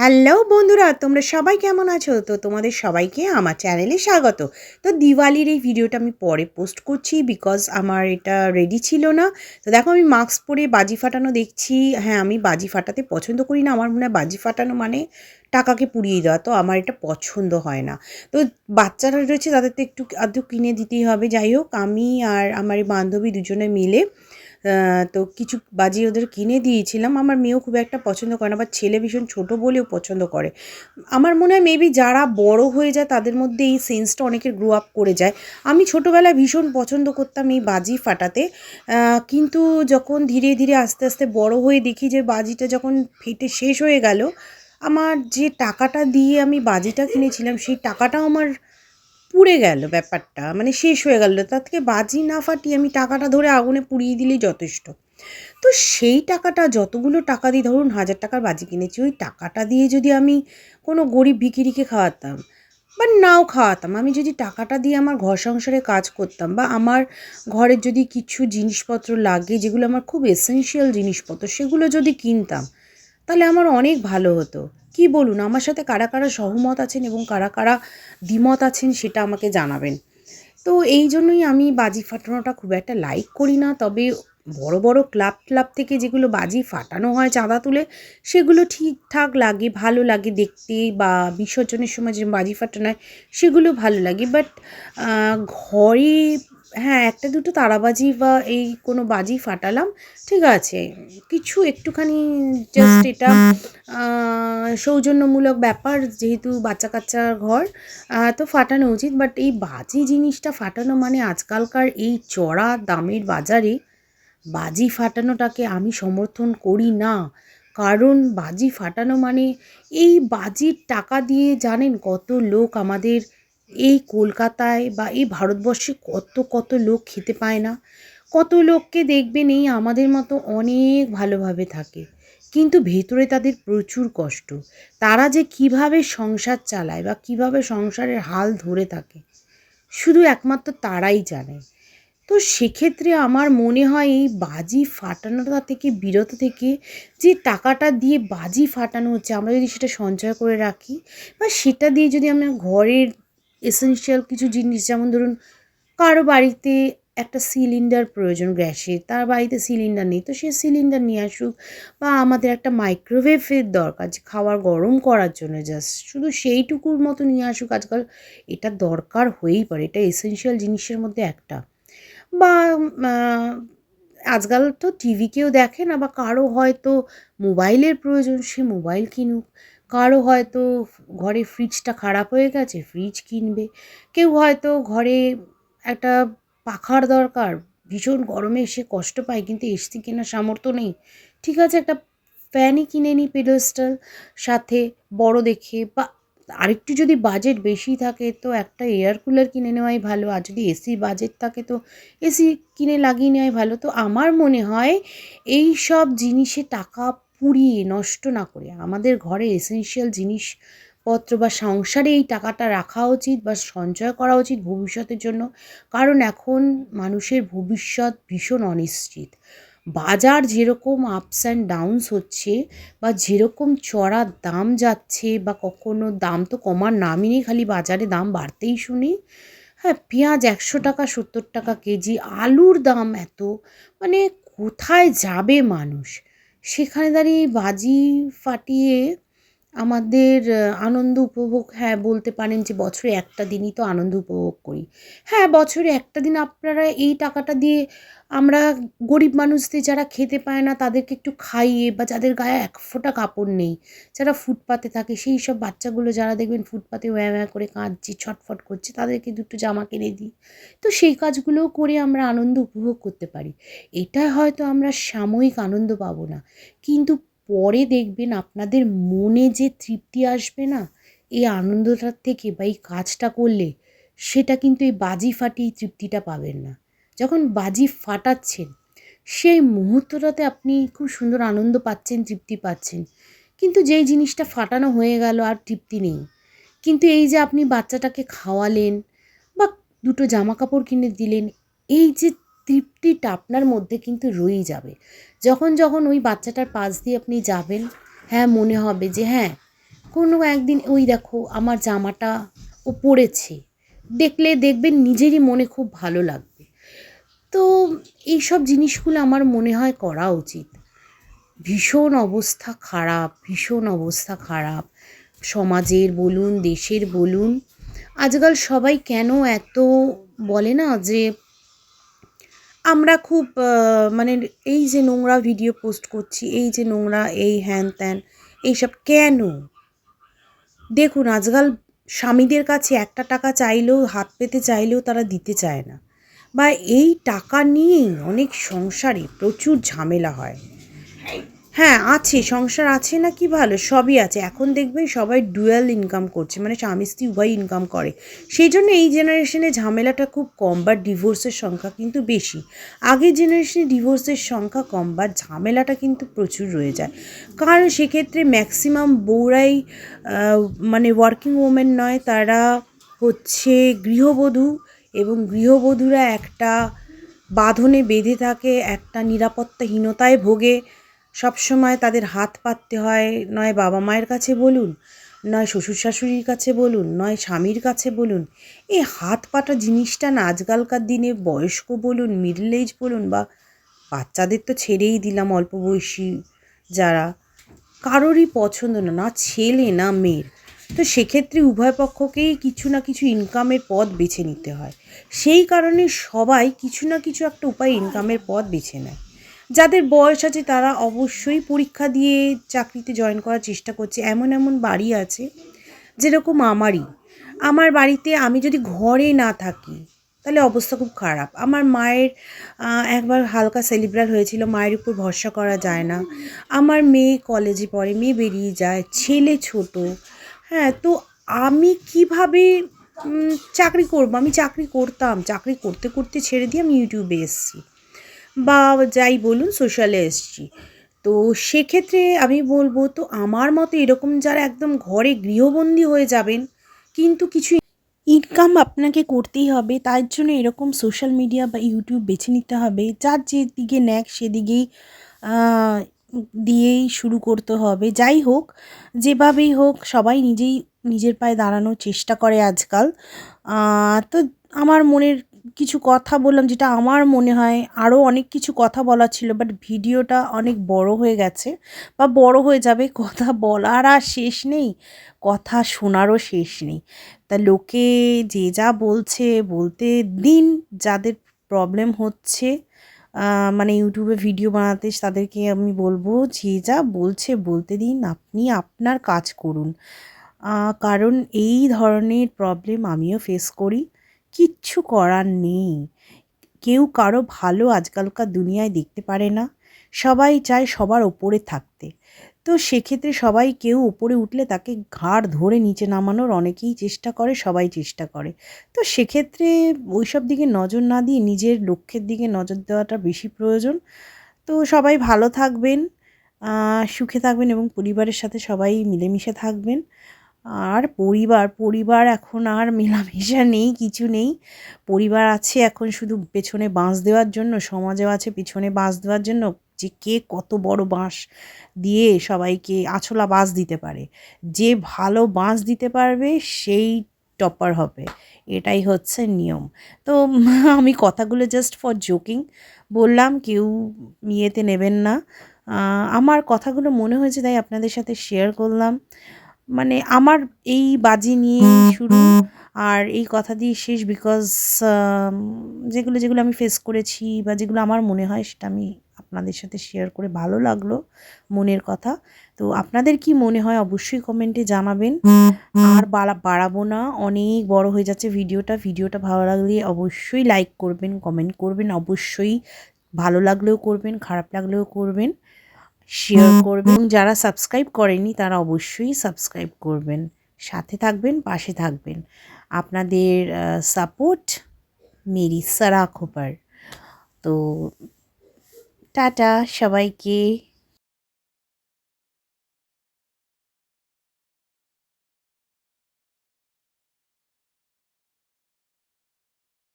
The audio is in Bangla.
হ্যালো বন্ধুরা, তোমরা সবাই কেমন আছো? তো তোমাদের সবাইকে আমার চ্যানেলে স্বাগত। তো দিওয়ালির এই ভিডিওটা আমি পরে পোস্ট করছি বিকজ আমার এটা রেডি ছিল না। তো দেখো আমি মাস্ক পরে বাজি ফাটানো দেখছি। হ্যাঁ, আমি বাজি ফাটাতে পছন্দ করি না। আমার মনে হয় বাজি ফাটানো মানে টাকাকে পুড়িয়ে দেওয়া। তো আমার এটা পছন্দ হয় না। তো বাচ্চারা রয়েছে তাদের তো একটু আধটু কিনে দিতেই হবে। যাই হোক, আমি আর আমার এই বান্ধবী দুজনে মিলে তো কিছু বাজি ওদের কিনে দিয়েছিলাম। আমার মেয়েও খুব একটা পছন্দ করে না, আবার ছেলে ভীষণ ছোটো বলেও পছন্দ করে। আমার মনে হয় মেবি যারা বড় হয়ে যায় তাদের মধ্যে এই সেন্সটা অনেকের গ্রো আপ করে যায়। আমি ছোটোবেলায় ভীষণ পছন্দ করতাম এই বাজি ফাটাতে, কিন্তু যখন ধীরে ধীরে আস্তে আস্তে বড় হয়ে দেখি যে বাজিটা যখন ফেটে শেষ হয়ে গেল, আমার যে টাকাটা দিয়ে আমি বাজিটা কিনেছিলাম সেই টাকাটাও আমার পুড়ে গেল। ব্যাপারটা মানে শেষ হয়ে গেল। তার থেকে বাজি না ফাটিয়ে আমি টাকাটা ধরে আগুনে পুড়িয়ে দিলেই যথেষ্ট। তো সেই টাকাটা, যতগুলো টাকা দিয়ে ধরুন 1000 টাকার বাজি কিনেছি, ওই টাকাটা দিয়ে যদি আমি কোনো গরিব ভিখিরিকে খাওয়াতাম বা নাও খাওয়াতাম, আমি যদি টাকাটা দিয়ে আমার ঘর সংসারে কাজ করতাম বা আমার ঘরের যদি কিছু জিনিসপত্র লাগে যেগুলো আমার খুব এসেনশিয়াল জিনিসপত্র, সেগুলো যদি কিনতাম, তাহলে আমার অনেক ভালো হতো। কি বলুন? আমার সাথে কারা কারা সহমত আছেন এবং কারা কারা দ্বিমত আছেন সেটা আমাকে জানাবেন। তো এই জন্যই আমি বাজি ফাটানোটা খুব একটা লাইক করি না। তবে বড় বড় ক্লাব ক্লাব থেকে যেগুলো বাজি ফাটানো হয় চাঁদা তুলে, সেগুলো ঠিকঠাক লাগে, ভালো লাগে দেখতে, বা বিসর্জনের সময় যে বাজি ফাটানো হয় সেগুলো ভালো লাগে। বাট ঘরে হ্যাঁ, একটা দুটো তারাবাজি বা এই কোনো বাজি ফাটালাম, ঠিক আছে, কিছু একটুখানি জাস্ট এটা সৌজন্যমূলক ব্যাপার, যেহেতু বাচ্চা কাচ্চার ঘর, তো ফাটানো উচিত। বাট এই বাজি জিনিসটা ফাটানো মানে আজকালকার এই চড়া দামের বাজারে বাজি ফাটানোটাকে আমি সমর্থন করি না। কারণ বাজি ফাটানো মানে, এই বাজির টাকা দিয়ে জানেন কত লোক আমাদের এই কলকাতায় বা এই ভারতবর্ষে কত কত লোক খেতে পায় না। কত লোককে দেখবেন এই আমাদের মতো অনেক ভালোভাবে থাকে, কিন্তু ভেতরে তাদের প্রচুর কষ্ট। তারা যে কিভাবে সংসার চালায় বা কিভাবে সংসারের হাল ধরে থাকে, শুধু একমাত্র তারাই জানে। তো সেক্ষেত্রে আমার মনে হয় এই বাজি ফাটানোটা থেকে বিরত থেকে, যে টাকাটা দিয়ে বাজি ফাটানো হচ্ছে, আমরা যদি সেটা সঞ্চয় করে রাখি বা সেটা দিয়ে যদি আমরা ঘরের এসেনশিয়াল কিছু জিনিস, যেমন ধরুন কারো বাড়িতে একটা সিলিন্ডার প্রয়োজন গ্যাসের, তার বাড়িতে সিলিন্ডার নেই, তো সে সিলিন্ডার নিয়ে আসুক। বা আমাদের একটা মাইক্রোওয়েভের দরকার যে খাবার গরম করার জন্য, জাস্ট শুধু সেইটুকুর মতো নিয়ে আসুক। আজকাল এটা দরকার হয়েই পড়ে, এটা এসেনশিয়াল জিনিসের মধ্যে একটা। বা আ আজকাল তো টিভি কেউ দেখে না, বা কারো হয়তো মোবাইলের প্রয়োজন, সে মোবাইল কিনুক। কারো হয়তো ঘরে ফ্রিজটা খারাপ হয়ে গেছে, ফ্রিজ কিনবে। কেউ হয়তো ঘরে একটা পাখার দরকার, ভীষণ গরমে সে কষ্ট পায় কিন্তু এসি কেনার সামর্থ্য নেই। ঠিক আছে, একটা ফ্যানই কিনে নিই পেডেস্টাল সাথে বড় দেখে। বা আরেকটু যদি বাজেট বেশি থাকে তো একটা এয়ার কুলার কিনে নেওয়াই ভালো। আর যদি এসি বাজেট থাকে তো এসি কিনে লাগিয়ে নেওয়াই ভালো। তো আমার মনে হয় এই সব জিনিসে টাকা পুড়িয়ে নষ্ট না করে আমাদের ঘরে এসেনশিয়াল জিনিসপত্র বা সংসারে এই টাকাটা রাখা উচিত বা সঞ্চয় করা উচিত ভবিষ্যতের জন্য। কারণ এখন মানুষের ভবিষ্যৎ ভীষণ অনিশ্চিত। বাজার যেরকম আপস অ্যান্ড ডাউনস হচ্ছে বা যেরকম চড়া দাম যাচ্ছে, বা কখনো দাম তো কমার নামই নেই, খালি বাজারে দাম বাড়তেই শুনি। হ্যাঁ, পেঁয়াজ ১০০ টাকা ৭০ টাকা কেজি, আলুর দাম এত, মানে কোথায় যাবে মানুষ? সেখানে দাঁড়িয়ে বাজি ফাটিয়ে আমাদের আনন্দ উপভোগ, হ্যাঁ, বলতে পারেন যে বছরে একটা দিনই তো আনন্দ উপভোগ করি। হ্যাঁ, বছরে একটা দিন আপনারা এই টাকাটা দিয়ে আমরা গরিব মানুষদের, যারা খেতে পায় না তাদেরকে একটু খাইয়ে, বা যাদের গায়ে এক ফোঁটা কাপড় নেই, যারা ফুটপাতে থাকে, সেই সব বাচ্চাগুলো যারা দেখবেন ফুটপাতে ওয়া ওয়া করে কাঁদছে, ছটফট করছে, তাদেরকে দুটো জামা কিনে দিই। তো সেই কাজগুলোও করে আমরা আনন্দ উপভোগ করতে পারি। এটা হয়তো আমরা সাময়িক আনন্দ পাবো না, কিন্তু পরে দেখবেন আপনাদের মনে যে তৃপ্তি আসবে না এই আনন্দটার থেকে বা এই কাজটা করলে, সেটা কিন্তু এই বাজি ফাটিয়ে এই তৃপ্তিটা পাবেন না। যখন বাজি ফাটাচ্ছেন সেই মুহূর্তটাতে আপনি খুব সুন্দর আনন্দ পাচ্ছেন, তৃপ্তি পাচ্ছেন, কিন্তু যেই জিনিসটা ফাটানো হয়ে গেল আর তৃপ্তি নেই। কিন্তু এই যে আপনি বাচ্চাটাকে খাওয়ালেন বা দুটো জামা কাপড় কিনে দিলেন, এই যে তৃপ্তিটা আপনার মধ্যে কিন্তু রয়েই যাবে। যখন যখন ওই বাচ্চাটার পাশ দিয়ে আপনি যাবেন, হ্যাঁ, মনে হবে যে হ্যাঁ, কোনো একদিন ওই দেখো আমার জামাটা ও পরেছে, দেখলে দেখবেন নিজেরই মনে খুব ভালো লাগবে। তো এইসব জিনিসগুলো আমার মনে হয় করা উচিত। ভীষণ অবস্থা খারাপ, ভীষণ অবস্থা খারাপ, সমাজের বলুন, দেশের বলুন। আজকাল সবাই কেন এত বলে না যে আমরা খুব মানে এই যে নোংরা ভিডিও পোস্ট করছি, এই যে নোংরা এই হ্যান ত্যান এইসব কেন? দেখুন আজকাল স্বামীদের কাছে একটা টাকা চাইলেও, হাত পেতে চাইলেও তারা দিতে চায় না, বা এই টাকা নিয়েই অনেক সংসারে প্রচুর ঝামেলা হয়। হ্যাঁ আছে, সংসার আছে না কি ভালো, সবই আছে। এখন দেখবেন সবাই ডুয়াল ইনকাম করছে, মানে স্বামী স্ত্রী উভয় ইনকাম করে। সেই জন্য এই জেনারেশনে ঝামেলাটা খুব কম, বা ডিভোর্সের সংখ্যা কিন্তু বেশি। আগের জেনারেশনে ডিভোর্সের সংখ্যা কম, বা ঝামেলাটা কিন্তু প্রচুর রয়ে যায়। কারণ সেক্ষেত্রে ম্যাক্সিমাম বউরাই মানে ওয়ার্কিং ওমেন নয়, তারা হচ্ছে গৃহবধূ, এবং গৃহবধূরা একটা বাঁধনে বেঁধে থাকে, একটা নিরাপত্তাহীনতায় ভোগে। সবসময় তাদের হাত পাততে হয়, নয় বাবা মায়ের কাছে বলুন, নয় শ্বশুর শাশুড়ির কাছে বলুন, নয় স্বামীর কাছে বলুন। এই হাত পাটা জিনিসটা না আজকালকার দিনে বয়স্ক বলুন, মিডল এজ বলুন, বা বাচ্চাদের তো ছেড়েই দিলাম, অল্প বয়সী যারা, কারোরই পছন্দ না, না ছেলে না মেয়ের। তো সেক্ষেত্রে উভয় পক্ষকেই কিছু না কিছু ইনকামের পথ বেছে নিতে হয়। সেই কারণে সবাই কিছু না কিছু একটা উপায় ইনকামের পথ বেছে নেয়। যাদের বয়স আছে তারা অবশ্যই পরীক্ষা দিয়ে চাকরিতে জয়েন করার চেষ্টা করছে। এমন এমন বাড়ি আছে, যেরকম আমার বাড়িতে আমি যদি ঘরে না থাকি তাহলে অবস্থা খুব খারাপ। আমার মায়ের একবার হালকা সেরিব্রাল হয়েছিল, মায়ের উপর ভরসা করা যায় না। আমার মেয়ে কলেজে পড়ে, মেয়ে বেরিয়ে যায়, ছেলে ছোট। হ্যাঁ, তো আমি কিভাবে চাকরি করব? আমি চাকরি করতাম, চাকরি করতে করতে ছেড়ে দিয়ে আমি ইউটিউবে এসেছি, বা যাই বলুন সোশ্যালে এসেছি। তো সেক্ষেত্রে আমি বলব, তো আমার মতো এরকম যারা একদম ঘরে গৃহবন্দী হয়ে যাবেন, কিন্তু কিছু ইনকাম আপনাকে করতেই হবে, তার জন্য এরকম সোশ্যাল মিডিয়া বা ইউটিউব বেছে নিতে হবে। যার যেদিকে ন্যাক সেদিকেই আহ, দিয়েই শুরু করতে হবে। যাই হোক, যেভাবেই হোক সবাই নিজেই নিজের পায়ে দাঁড়ানোর চেষ্টা করে আজকাল। তো আমার মনের কিছু কথা বললাম, যেটা আমার মনে হয়। আরও অনেক কিছু কথা বলার ছিল, বাট ভিডিওটা অনেক বড় হয়ে গেছে বা বড় হয়ে যাবে। কথা বলার আর শেষ নেই, কথা শোনারও শেষ নেই। তা লোকে যে যা বলছে বলতে দিন। যাদের প্রবলেম হচ্ছে মানে ইউটিউবে ভিডিও বানাতে, তাদেরকে আমি বলবো যে যা বলছে বলতে দিন, আপনি আপনার কাজ করুন। কারণ এই ধরনের প্রবলেম আমিও ফেস করি, কিচ্ছু করার নেই। কেউ কারো ভালো আজকালকার দুনিয়ায় দেখতে পারে না, সবাই চায় সবার ওপরে থাকতে। তো সেক্ষেত্রে সবাই কেউ ওপরে উঠলে তাকে ঘাড় ধরে নিচে নামানোর অনেকেই চেষ্টা করে, সবাই চেষ্টা করে। তো সেক্ষেত্রে ওইসব দিকে নজর না দিয়ে নিজের লক্ষ্যের দিকে নজর দেওয়াটা বেশি প্রয়োজন। তো সবাই ভালো থাকবেন, সুখে থাকবেন, এবং পরিবারের সাথে সবাই মিলেমিশে থাকবেন। আর পরিবার এখন আর মেলামেশা নেই, কিছু নেই। পরিবার আছে এখন শুধু পেছনে বাঁশ দেওয়ার জন্য, সমাজেও আছে পেছনে বাঁশ দেওয়ার জন্য, যে কে কত বড় বাঁশ দিয়ে সবাইকে আছলা বাঁশ দিতে পারে। যে ভালো বাঁশ দিতে পারবে সেই টপার হবে, এটাই হচ্ছে নিয়ম। তো আমি কথাগুলো জাস্ট ফর জোকিং বললাম, কেউ ইয়েতে নেবেন না। আমার কথাগুলো মনে হয়েছে তাই আপনাদের সাথে শেয়ার করলাম। মানে আমার এই বাজি নিয়েই শুরু, আর এই কথা দিয়ে শেষ। বিকজ যেগুলো আমি ফেস করেছি বা যেগুলো আমার মনে হয়, সেটা আমি আপনাদের সাথে শেয়ার করে ভালো লাগলো, মনের কথা। তো আপনাদের কি মনে হয় অবশ্যই কমেন্টে জানাবেন। আর বাড়াবো না, অনেক বড় হয়ে যাচ্ছে ভিডিওটা ভালো লাগলে অবশ্যই লাইক করবেন, কমেন্ট করবেন, অবশ্যই ভালো লাগলেও করবেন, খারাপ লাগলেও করবেন, শেয়ার করবেন। এবং যারা সাবস্ক্রাইব করেনি তারা অবশ্যই সাবস্ক্রাইব করবেন, সাথে থাকবেন, পাশে থাকবেন। আপনাদের সাপোর্ট মেরি সারাখ হোপার। তো টাটা সবাইকে।